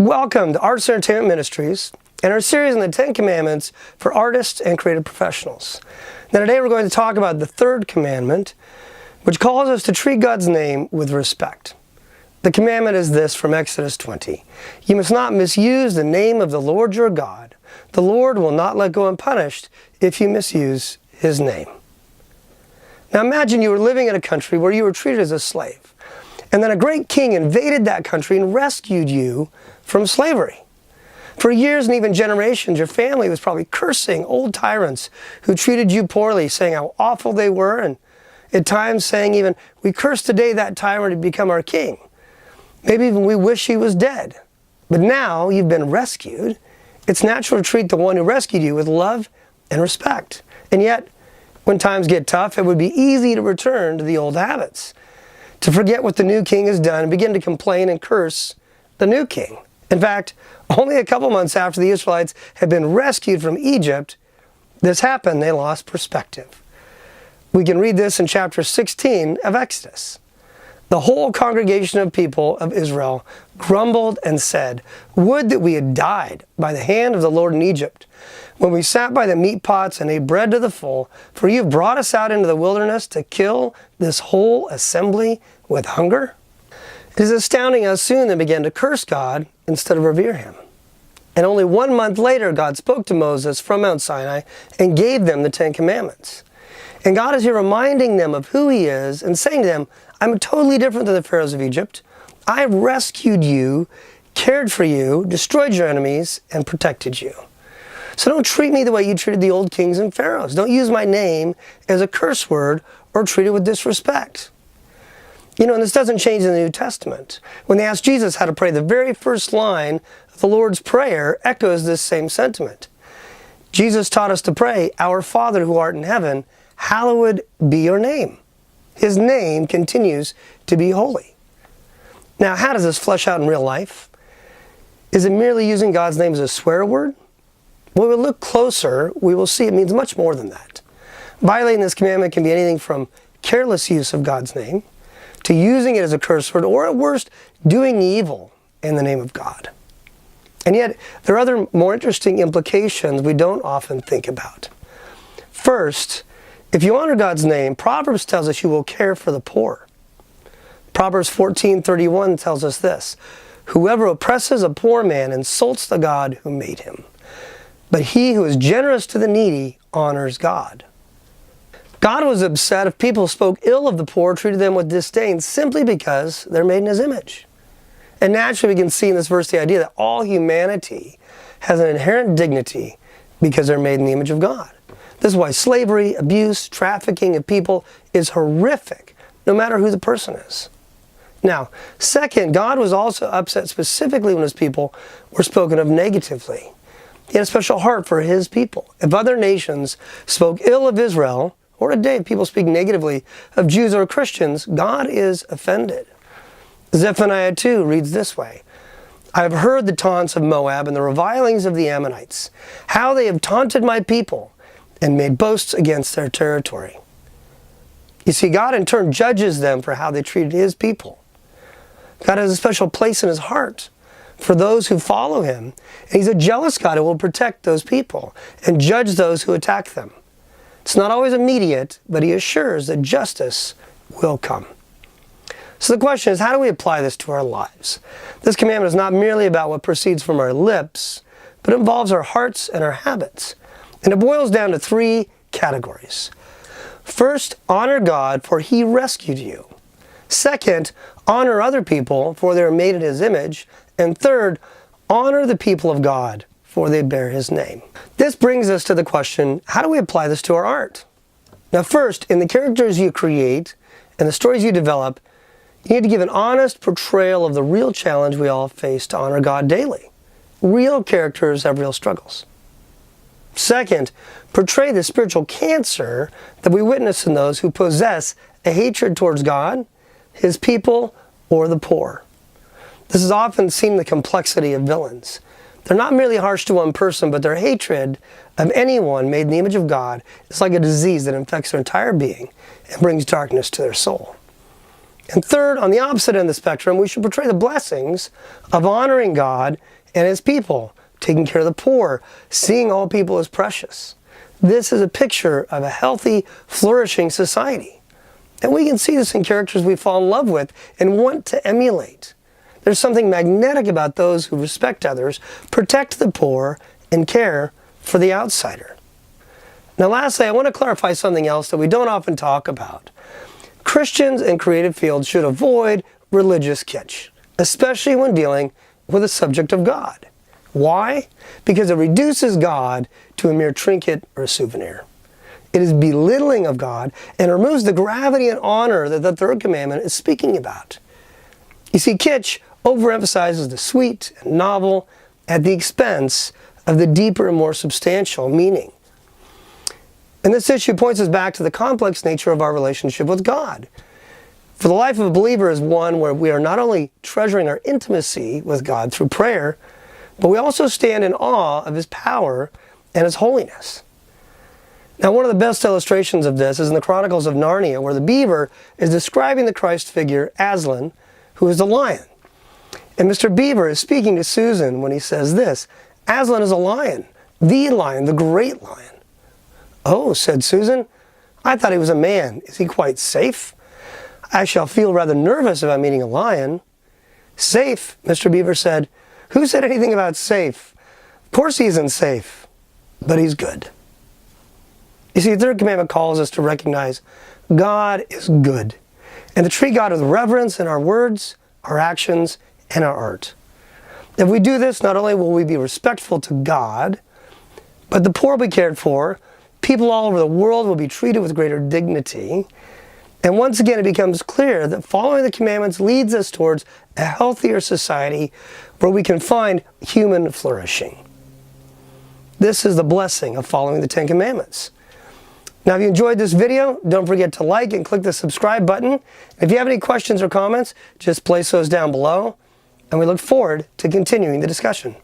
Welcome to Arts and Entertainment Ministries and our series on the 10 Commandments for artists and creative professionals. Now today we're going to talk about the third commandment, which calls us to treat God's name with respect. The commandment is this from Exodus 20. You must not misuse the name of the Lord your God. The Lord will not let go unpunished if you misuse His name. Now imagine you were living in a country where you were treated as a slave, and then a great king invaded that country and rescued you from slavery. For years and even generations, your family was probably cursing old tyrants who treated you poorly, saying how awful they were, and at times saying even, we curse today that tyrant to become our king. Maybe even we wish he was dead. But now you've been rescued. It's natural to treat the one who rescued you with love and respect. And yet, when times get tough, it would be easy to return to the old habits, to forget what the new king has done and begin to complain and curse the new king. In fact, only a couple months after the Israelites had been rescued from Egypt, this happened. They lost perspective. We can read this in chapter 16 of Exodus. The whole congregation of people of Israel grumbled and said, "Would that we had died by the hand of the Lord in Egypt, when we sat by the meat pots and ate bread to the full, for you have brought us out into the wilderness to kill this whole assembly with hunger." It is astounding how soon they began to curse God instead of revere Him. And only 1 month later, God spoke to Moses from Mount Sinai and gave them the 10 Commandments. And God is here reminding them of who He is and saying to them, I'm totally different than the pharaohs of Egypt. I have rescued you, cared for you, destroyed your enemies, and protected you. So don't treat me the way you treated the old kings and pharaohs. Don't use my name as a curse word or treat it with disrespect. You know, and this doesn't change in the New Testament. When they asked Jesus how to pray, the very first line of the Lord's Prayer echoes this same sentiment. Jesus taught us to pray, Our Father who art in heaven, hallowed be your name. His name continues to be holy. Now, how does this flesh out in real life? Is it merely using God's name as a swear word? When we look closer, we will see it means much more than that. Violating this commandment can be anything from careless use of God's name to using it as a curse word, or at worst, doing evil in the name of God. And yet, there are other more interesting implications we don't often think about. First, if you honor God's name, Proverbs tells us you will care for the poor. Proverbs 14:31 tells us this, whoever oppresses a poor man insults the God who made him, but he who is generous to the needy honors God. God was upset if people spoke ill of the poor, treated them with disdain simply because they're made in His image. And naturally we can see in this verse the idea that all humanity has an inherent dignity because they're made in the image of God. This is why slavery, abuse, trafficking of people is horrific, no matter who the person is. Now, second, God was also upset specifically when His people were spoken of negatively. He had a special heart for His people. If other nations spoke ill of Israel, or today if people speak negatively of Jews or Christians, God is offended. Zephaniah 2 reads this way, I have heard the taunts of Moab and the revilings of the Ammonites, how they have taunted my people and made boasts against their territory. You see, God in turn judges them for how they treated His people. God has a special place in His heart for those who follow Him, and He's a jealous God who will protect those people and judge those who attack them. It's not always immediate, but He assures that justice will come. So the question is, how do we apply this to our lives? This commandment is not merely about what proceeds from our lips, but involves our hearts and our habits. And it boils down to 3 categories. First, honor God for He rescued you. Second, honor other people for they are made in His image. And third, honor the people of God for they bear His name. This brings us to the question, how do we apply this to our art? Now first, in the characters you create and the stories you develop, you need to give an honest portrayal of the real challenge we all face to honor God daily. Real characters have real struggles. Second, portray the spiritual cancer that we witness in those who possess a hatred towards God, His people, or the poor. This is often seen in the complexity of villains. They're not merely harsh to one person, but their hatred of anyone made in the image of God is like a disease that infects their entire being and brings darkness to their soul. And third, on the opposite end of the spectrum, we should portray the blessings of honoring God and His people, taking care of the poor, seeing all people as precious. This is a picture of a healthy, flourishing society. And we can see this in characters we fall in love with and want to emulate. There's something magnetic about those who respect others, protect the poor, and care for the outsider. Now lastly, I want to clarify something else that we don't often talk about. Christians in creative fields should avoid religious kitsch, especially when dealing with the subject of God. Why? Because it reduces God to a mere trinket or a souvenir. It is belittling of God and removes the gravity and honor that the third commandment is speaking about. You see, kitsch overemphasizes the sweet and novel at the expense of the deeper and more substantial meaning. And this issue points us back to the complex nature of our relationship with God. For the life of a believer is one where we are not only treasuring our intimacy with God through prayer, but we also stand in awe of His power and His holiness. Now, one of the best illustrations of this is in the Chronicles of Narnia, where the beaver is describing the Christ figure, Aslan, who is the lion. And Mr. Beaver is speaking to Susan when he says this, "Aslan is a lion, the great lion." "Oh," said Susan, "I thought he was a man. Is he quite safe? I shall feel rather nervous if I'm meeting a lion." "Safe," Mr. Beaver said. "Who said anything about safe? Of course he isn't safe, but he's good." You see, the third commandment calls us to recognize God is good and to treat God with reverence in our words, our actions, and our art. If we do this, not only will we be respectful to God, but the poor will be cared for, people all over the world will be treated with greater dignity, and once again it becomes clear that following the commandments leads us towards a healthier society where we can find human flourishing. This is the blessing of following the Ten Commandments. Now, if you enjoyed this video, don't forget to like and click the subscribe button. If you have any questions or comments, just place those down below, and we look forward to continuing the discussion.